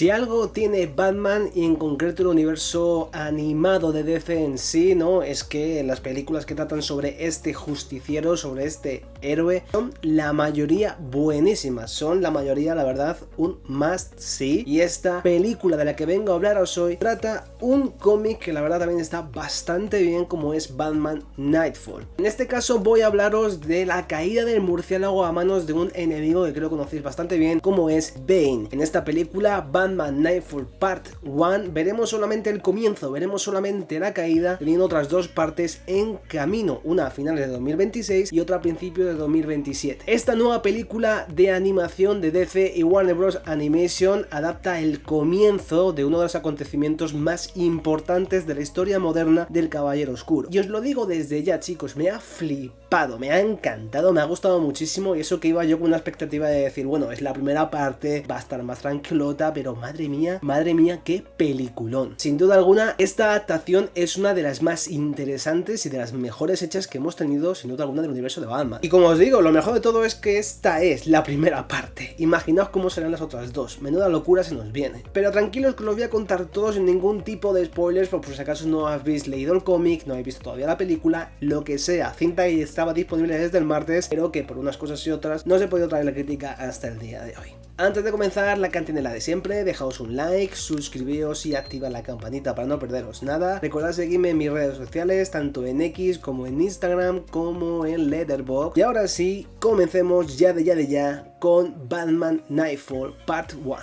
Si algo tiene Batman y en concreto el universo animado de DC en sí, ¿no? Es que las películas que tratan sobre este justiciero, sobre este héroe, son la mayoría buenísimas, son la mayoría, la verdad, un must see. Y esta película de la que vengo a hablaros hoy trata un cómic que la verdad también está bastante bien, como es Batman Nightfall. En este caso voy a hablaros de la caída del murciélago a manos de un enemigo que creo que conocéis bastante bien, como es Bane. En esta película Batman Nightfall Part 1 veremos solamente el comienzo, veremos solamente la caída, teniendo otras dos partes en camino, una a finales de 2026 y otra a principios de 2027. Esta nueva película de animación de DC y Warner Bros. Animation adapta el comienzo de uno de los acontecimientos más importantes de la historia moderna del Caballero Oscuro. Y os lo digo desde ya, chicos, me ha flipado, me ha encantado, me ha gustado muchísimo, y eso que iba yo con una expectativa de decir, bueno, es la primera parte, va a estar más tranquilota, pero madre mía, qué peliculón. Sin duda alguna, esta adaptación es una de las más interesantes y de las mejores hechas que hemos tenido, sin duda alguna, del universo de Batman. Y como os digo, lo mejor de todo es que esta es la primera parte. Imaginaos cómo serán las otras dos, menuda locura se nos viene. Pero tranquilos que os lo voy a contar todo sin ningún tipo de spoilers, por si acaso no habéis leído el cómic, no habéis visto todavía la película, lo que sea. Cinta que estaba disponible desde el martes, pero que por unas cosas y otras no se ha podido traer la crítica hasta el día de hoy. Antes de comenzar, la cantinela de siempre, dejaos un like, suscribíos y activad la campanita para no perderos nada. Recordad seguirme en mis redes sociales, tanto en X como en Instagram como en Letterboxd. Y ahora sí, comencemos ya con Batman Nightfall Part 1.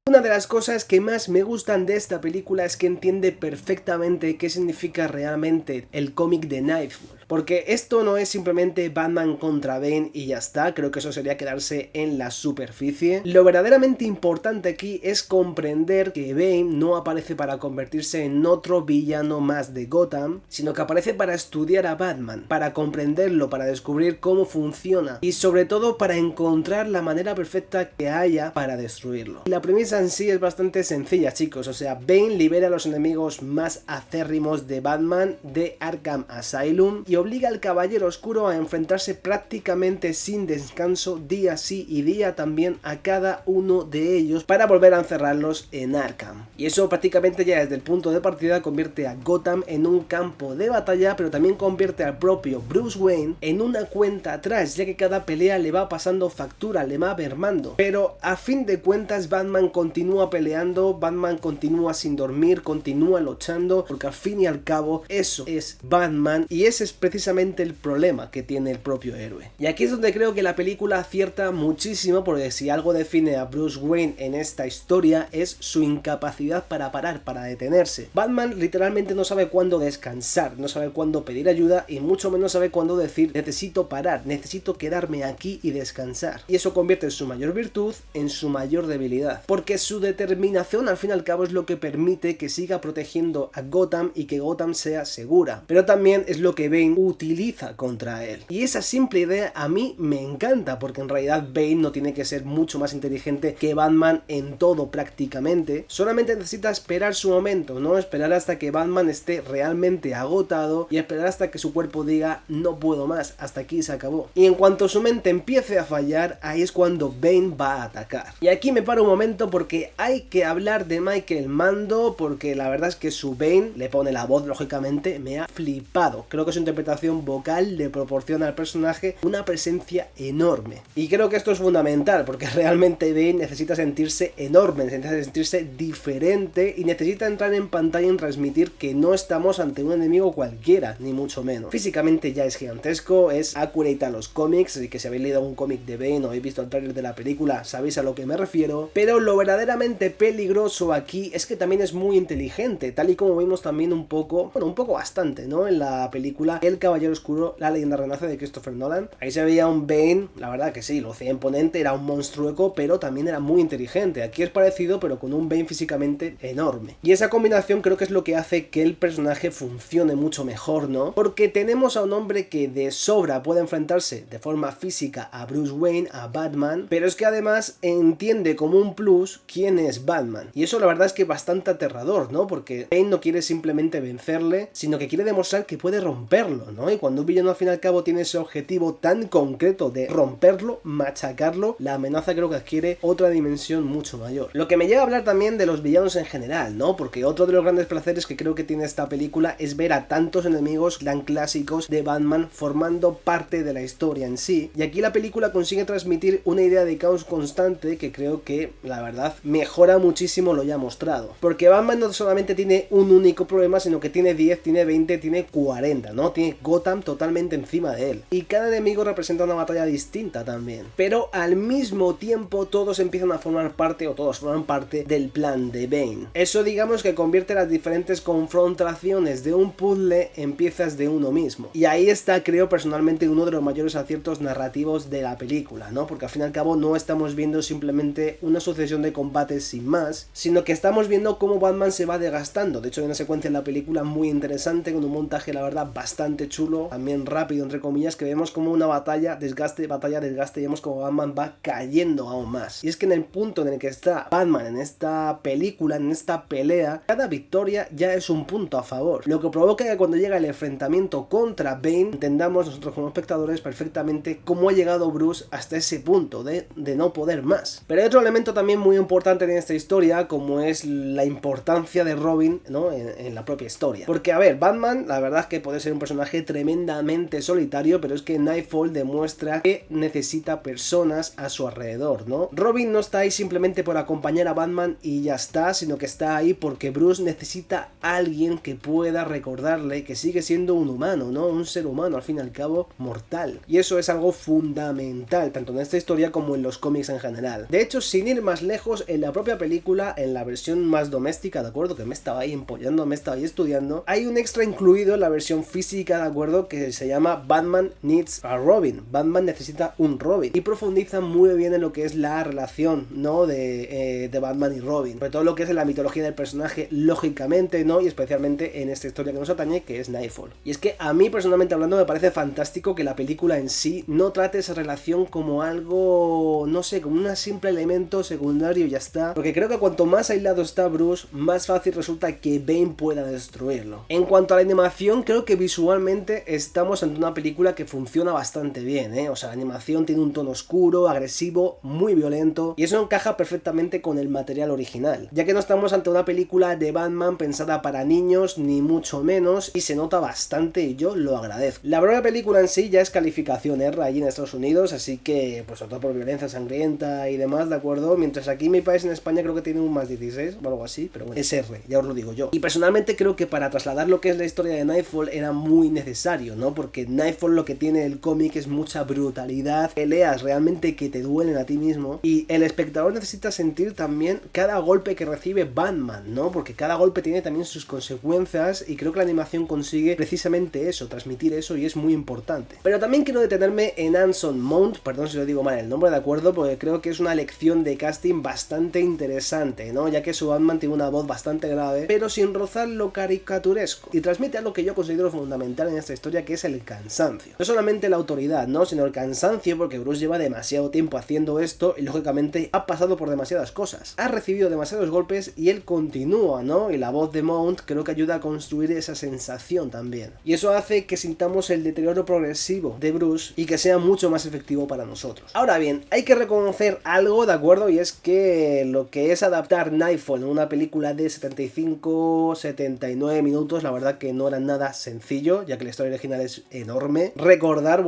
Una de las cosas que más me gustan de esta película es que entiende perfectamente qué significa realmente el cómic de Nightfall. Porque esto no es simplemente Batman contra Bane y ya está, creo que eso sería quedarse en la superficie. Lo verdaderamente importante aquí es comprender que Bane no aparece para convertirse en otro villano más de Gotham, sino que aparece para estudiar a Batman, para comprenderlo, para descubrir cómo funciona y sobre todo para encontrar la manera perfecta que haya para destruirlo. Y la premisa en sí es bastante sencilla, chicos, o sea, Bane libera a los enemigos más acérrimos de Batman de Arkham Asylum y obliga al Caballero Oscuro a enfrentarse prácticamente sin descanso día sí y día también a cada uno de ellos para volver a encerrarlos en Arkham. Y eso prácticamente ya desde el punto de partida convierte a Gotham en un campo de batalla, pero también convierte al propio Bruce Wayne en una cuenta atrás, ya que cada pelea le va pasando factura, le va mermando. Pero a fin de cuentas Batman continúa peleando, Batman continúa sin dormir, continúa luchando, porque al fin y al cabo eso es Batman y ese es precisamente el problema que tiene el propio héroe. Y aquí es donde creo que la película acierta muchísimo, porque si algo define a Bruce Wayne en esta historia es su incapacidad para parar, para detenerse. Batman literalmente no sabe cuándo descansar, no sabe cuándo pedir ayuda y mucho menos sabe cuándo decir necesito parar, necesito quedarme aquí y descansar. Y eso convierte en su mayor virtud en su mayor debilidad, porque su determinación al fin y al cabo es lo que permite que siga protegiendo a Gotham y que Gotham sea segura, pero también es lo que Bane utiliza contra él. Y esa simple idea a mí me encanta, porque en realidad Bane no tiene que ser mucho más inteligente que Batman en todo prácticamente, solamente necesita esperar su momento, ¿no? Esperar hasta que Batman esté realmente agotado y esperar hasta que su cuerpo diga no puedo más, hasta aquí se acabó. Y en cuanto su mente empiece a fallar, ahí es cuando Bane va a atacar. Y aquí me paro un momento porque hay que hablar de Michael Mando, porque la verdad es que su Bane, le pone la voz lógicamente, me ha flipado. Creo que su interpretación vocal le proporciona al personaje una presencia enorme. Y creo que esto es fundamental, porque realmente Bane necesita sentirse enorme, necesita sentirse diferente y necesita entrar en pantalla y transmitir que no estamos ante un enemigo cualquiera, ni mucho menos. Físicamente ya es gigantesco, es accurate a los cómics, así que si habéis leído un cómic de Bane o habéis visto el trailer de la película sabéis a lo que me refiero, pero lo verdaderamente peligroso aquí es que también es muy inteligente, tal y como vimos también un poco bastante, ¿no? En la película El Caballero Oscuro, la leyenda renace de Christopher Nolan. Ahí se veía un Bane, la verdad que sí, lo hacía imponente, era un monstruoco, pero también era muy inteligente. Aquí es parecido, pero con un Bane físicamente enorme. Y esa combinación creo que es lo que hace que el personaje funcione mucho mejor, ¿no? Porque tenemos a un hombre que de sobra puede enfrentarse de forma física a Bruce Wayne, a Batman, pero es que además entiende como un plus quién es Batman. Y eso la verdad es que es bastante aterrador, ¿no? Porque Bane no quiere simplemente vencerle, sino que quiere demostrar que puede romperlo. romperlo, ¿no? Y cuando un villano al fin y al cabo tiene ese objetivo tan concreto de romperlo, machacarlo, la amenaza creo que adquiere otra dimensión mucho mayor. Lo que me lleva a hablar también de los villanos en general, ¿no? Porque otro de los grandes placeres que creo que tiene esta película es ver a tantos enemigos tan clásicos de Batman formando parte de la historia en sí. Y aquí la película consigue transmitir una idea de caos constante que creo que, la verdad, mejora muchísimo lo ya mostrado. Porque Batman no solamente tiene un único problema, sino que tiene 10, tiene 20, tiene 40, ¿no? Tiene Gotham totalmente encima de él. Y cada enemigo representa una batalla distinta también. Pero al mismo tiempo todos empiezan a formar parte, o todos forman parte del plan de Bane. Eso digamos que convierte las diferentes confrontaciones de un puzzle en piezas de uno mismo. Y ahí está, creo personalmente, uno de los mayores aciertos narrativos de la película, ¿no? Porque al fin y al cabo no estamos viendo simplemente una sucesión de combates sin más, sino que estamos viendo cómo Batman se va desgastando. De hecho hay una secuencia en la película muy interesante, con un montaje la verdad bastante chulo, también rápido entre comillas, que vemos como una batalla, desgaste, y vemos como Batman va cayendo aún más. Y es que en el punto en el que está Batman en esta película, en esta pelea, cada victoria ya es un punto a favor, lo que provoca que cuando llega el enfrentamiento contra Bane entendamos nosotros como espectadores perfectamente cómo ha llegado Bruce hasta ese punto de no poder más. Pero hay otro elemento también muy importante en esta historia, como es la importancia de Robin, ¿no? en la propia historia. Porque a ver, Batman la verdad es que puede ser un personaje tremendamente solitario, pero es que Nightfall demuestra que necesita personas a su alrededor, ¿no? Robin no está ahí simplemente por acompañar a Batman y ya está, sino que está ahí porque Bruce necesita a alguien que pueda recordarle que sigue siendo un humano, ¿no? Un ser humano al fin y al cabo mortal. Y eso es algo fundamental, tanto en esta historia como en los cómics en general. De hecho, sin ir más lejos, en la propia película, en la versión más doméstica, ¿de acuerdo? Que me estaba ahí empollando, me estaba ahí estudiando, hay un extra incluido en la versión física, ¿de acuerdo? Que se llama Batman Needs a Robin. Batman necesita un Robin. Y profundiza muy bien en lo que es la relación, ¿no? De Batman y Robin. Sobre todo lo que es en la mitología del personaje, lógicamente, ¿no? Y especialmente en esta historia que nos atañe, que es Nightfall. Y es que a mí, personalmente hablando, me parece fantástico que la película en sí no trate esa relación como algo, no sé, como un simple elemento secundario y ya está. Porque creo que cuanto más aislado está Bruce, más fácil resulta que Bane pueda destruirlo. En cuanto a la animación, creo que visualmente estamos ante una película que funciona bastante bien, ¿eh? O sea, la animación tiene un tono oscuro, agresivo, muy violento, y eso encaja perfectamente con el material original, ya que no estamos ante una película de Batman pensada para niños, ni mucho menos, y se nota bastante y yo lo agradezco. La propia película en sí ya es calificación R allí en Estados Unidos, así que, pues sobre todo por violencia sangrienta y demás, ¿de acuerdo? Mientras aquí en mi país, en España, creo que tiene un más 16 o algo así, pero bueno, es R, ya os lo digo yo. Y personalmente creo que para trasladar lo que es la historia de Nightfall era muy necesario, ¿no? Porque Nightfall lo que tiene el cómic es mucha brutalidad, peleas realmente que te duelen a ti mismo, y el espectador necesita sentir también cada golpe que recibe Batman, ¿no? Porque cada golpe tiene también sus consecuencias, y creo que la animación consigue precisamente eso, transmitir eso, y es muy importante. Pero también quiero detenerme en Anson Mount, perdón si lo digo mal el nombre, ¿de acuerdo? Porque creo que es una elección de casting bastante interesante, ¿no? Ya que su Batman tiene una voz bastante grave, pero sin rozar lo caricaturesco, y transmite algo que yo considero fundamental en esta historia, que es el cansancio. No solamente la autoridad, ¿no? Sino el cansancio, porque Bruce lleva demasiado tiempo haciendo esto y lógicamente ha pasado por demasiadas cosas. Ha recibido demasiados golpes y él continúa, ¿no? Y la voz de Mount creo que ayuda a construir esa sensación también. Y eso hace que sintamos el deterioro progresivo de Bruce y que sea mucho más efectivo para nosotros. Ahora bien, hay que reconocer algo, ¿de acuerdo? Y es que lo que es adaptar Nightfall en una película de 75-79 minutos, la verdad que no era nada sencillo, ya que la historia original es enorme. Recordar,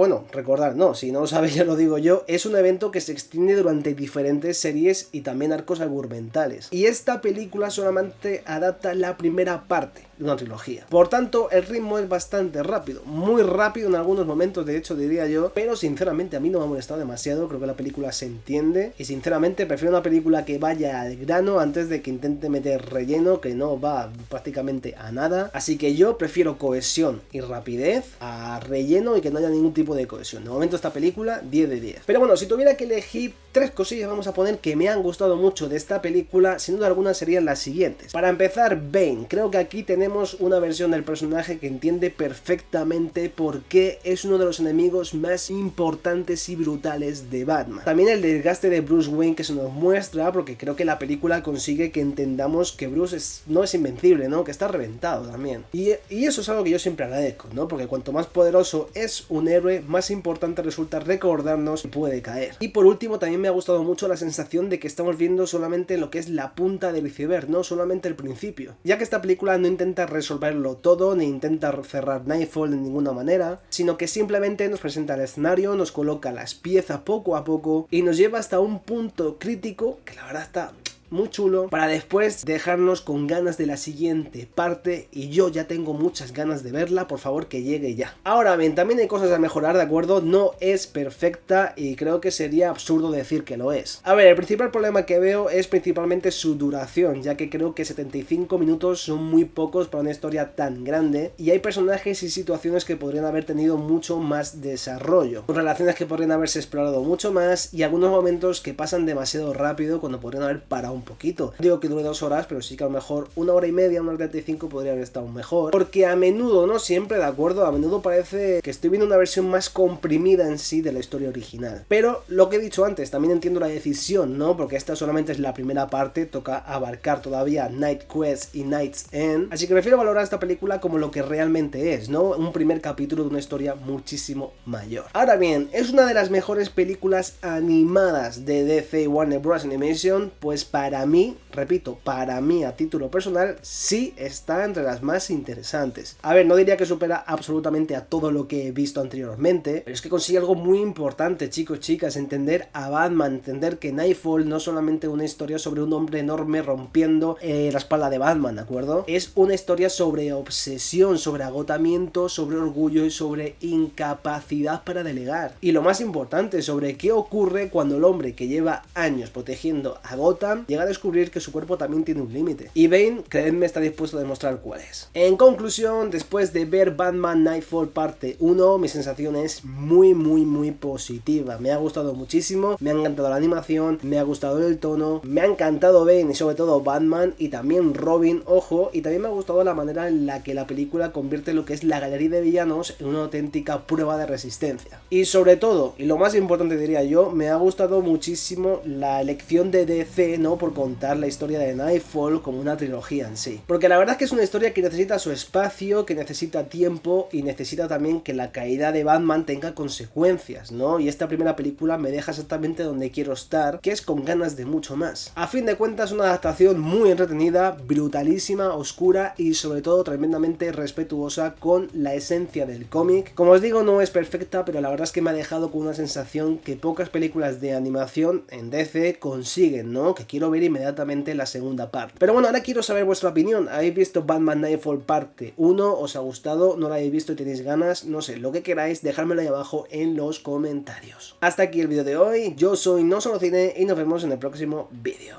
no, si no lo sabéis ya lo digo yo, es un evento que se extiende durante diferentes series y también arcos argumentales. Y esta película solamente adapta la primera parte de una trilogía. Por tanto, el ritmo es bastante rápido, muy rápido en algunos momentos, de hecho diría yo, pero sinceramente a mí no me ha molestado demasiado, creo que la película se entiende y sinceramente prefiero una película que vaya al grano antes de que intente meter relleno que no va prácticamente a nada, así que yo prefiero cohesión y rapidez a relleno y que no haya ningún tipo de cohesión. De momento esta película 10 de 10. Pero bueno, si tuviera que elegir tres cosillas, vamos a poner, que me han gustado mucho de esta película, sin duda alguna serían las siguientes. Para empezar, Bane. Creo que aquí tenemos una versión del personaje que entiende perfectamente por qué es uno de los enemigos más importantes y brutales de Batman. También el desgaste de Bruce Wayne que se nos muestra, porque creo que la película consigue que entendamos que Bruce no es invencible, ¿no? Que está reventado también. Y eso es algo que yo siempre agradezco. heroico, ¿no? Porque cuanto más poderoso es un héroe, más importante resulta recordarnos que puede caer. Y por último, también me ha gustado mucho la sensación de que estamos viendo solamente lo que es la punta del iceberg, no solamente el principio, ya que esta película no intenta resolverlo todo, ni intenta cerrar Nightfall de ninguna manera, sino que simplemente nos presenta el escenario, nos coloca las piezas poco a poco y nos lleva hasta un punto crítico que la verdad está muy chulo, para después dejarnos con ganas de la siguiente parte, y yo ya tengo muchas ganas de verla, por favor que llegue ya. Ahora bien, también hay cosas a mejorar, ¿de acuerdo? No es perfecta y creo que sería absurdo decir que lo es. A ver, el principal problema que veo es principalmente su duración, ya que creo que 75 minutos son muy pocos para una historia tan grande, y hay personajes y situaciones que podrían haber tenido mucho más desarrollo, relaciones que podrían haberse explorado mucho más, y algunos momentos que pasan demasiado rápido cuando podrían haber parado un poquito. Digo que dure 2 horas, pero sí que a lo mejor 1 hora y media, 1 hora y 35 podría haber estado mejor, porque a menudo, no siempre, de acuerdo, a menudo parece que estoy viendo una versión más comprimida en sí de la historia original. Pero lo que he dicho antes, también entiendo la decisión, ¿no? Porque esta solamente es la primera parte, toca abarcar todavía Night Quest y Night's End, así que prefiero valorar esta película como lo que realmente es, ¿no? Un primer capítulo de una historia muchísimo mayor. Ahora bien, ¿es una de las mejores películas animadas de DC y Warner Bros. Animation? Pues para mí, repito, para mí a título personal, sí está entre las más interesantes. A ver, no diría que supera absolutamente a todo lo que he visto anteriormente, pero es que consigue algo muy importante, chicos, chicas, entender a Batman, entender que Nightfall no es solamente una historia sobre un hombre enorme rompiendo la espalda de Batman, ¿de acuerdo? Es una historia sobre obsesión, sobre agotamiento, sobre orgullo y sobre incapacidad para delegar. Y lo más importante, sobre qué ocurre cuando el hombre que lleva años protegiendo a Gotham llega a descubrir que su cuerpo también tiene un límite. Y Bane, creedme, está dispuesto a demostrar cuál es. En conclusión, después de ver Batman Nightfall parte 1, mi sensación es muy positiva. Me ha gustado muchísimo, me ha encantado la animación, me ha gustado el tono, me ha encantado Bane y sobre todo Batman y también Robin, ojo, y también me ha gustado la manera en la que la película convierte lo que es la galería de villanos en una auténtica prueba de resistencia. Y sobre todo, y lo más importante diría yo, me ha gustado muchísimo la elección de DC, ¿no? Por contar la historia de Nightfall como una trilogía en sí. Porque la verdad es que es una historia que necesita su espacio, que necesita tiempo y necesita también que la caída de Batman tenga consecuencias, ¿no? Y esta primera película me deja exactamente donde quiero estar, que es con ganas de mucho más. A fin de cuentas, una adaptación muy entretenida, brutalísima, oscura y sobre todo tremendamente respetuosa con la esencia del cómic. Como os digo, no es perfecta, pero la verdad es que me ha dejado con una sensación que pocas películas de animación en DC consiguen, ¿no? Que quiero ver inmediatamente la segunda parte. Pero bueno, ahora quiero saber vuestra opinión. ¿Habéis visto Batman Nightfall parte 1? ¿Os ha gustado? ¿No la habéis visto y tenéis ganas? No sé, lo que queráis, dejármelo ahí abajo en los comentarios. Hasta aquí el vídeo de hoy. Yo soy No Solo Cine y nos vemos en el próximo vídeo.